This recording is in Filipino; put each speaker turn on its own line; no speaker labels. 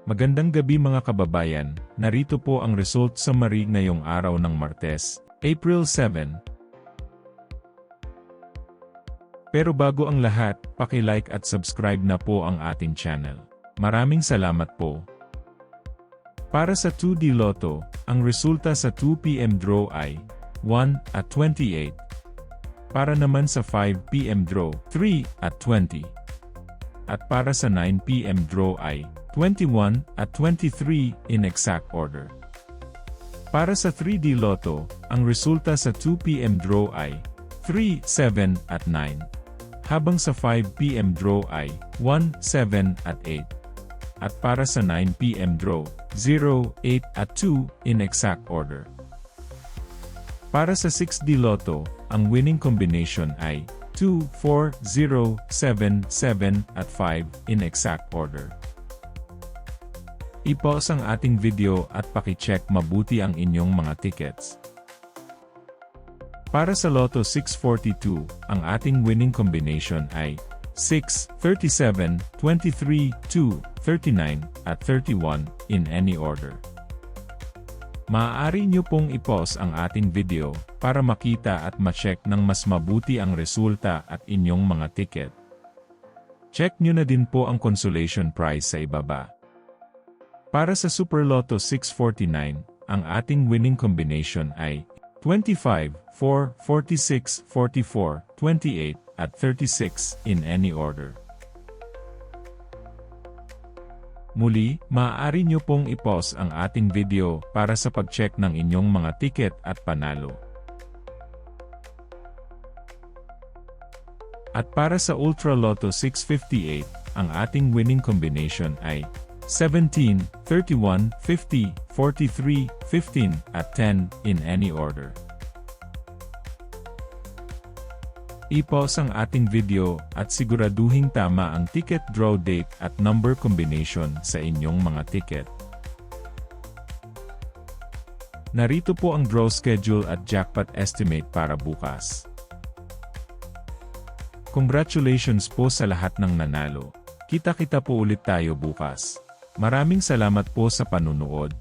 Magandang gabi mga kababayan, narito po ang result summary ngayong araw ng Martes, April 7. Pero bago ang lahat, paki-like at subscribe na po ang ating channel. Maraming salamat po. Para sa 2D Lotto, ang resulta sa 2 PM draw ay 1 at 28. Para naman sa 5 PM draw, 3 at 20. At para sa 9 PM draw ay 21 at 23 in exact order. Para sa 3D Lotto, ang resulta sa 2 PM draw ay 3, 7 at 9. Habang sa 5 PM draw ay 1, 7 at 8. At para sa 9 PM draw, 0, 8 at 2 in exact order. Para sa 6D Lotto, ang winning combination ay 2, 4, 0, 7, 7 at 5 in exact order. I-pause ang ating video at paki-check mabuti ang inyong mga tickets. Para sa Lotto 642, ang ating winning combination ay 6, 37, 23, 2, 39, at 31 in any order. Maaari nyo pong i-pause ang ating video para makita at ma-check ng mas mabuti ang resulta at inyong mga ticket. Check nyo na din po ang consolation prize sa ibaba. Para sa Super Lotto 649, ang ating winning combination ay 25, 4, 46, 44, 28, at 36 in any order. Muli, maaari nyo pong i-pause ang ating video para sa pag-check ng inyong mga ticket at panalo. At para sa Ultra Lotto 658, ang ating winning combination ay 17, 31, 50, 43, 15, at 10 in any order. I-pause ang ating video at siguraduhing tama ang ticket draw date at number combination sa inyong mga ticket. Narito po ang draw schedule at jackpot estimate para bukas. Congratulations po sa lahat ng nanalo. Kita-kita po ulit tayo bukas. Maraming salamat po sa panunood.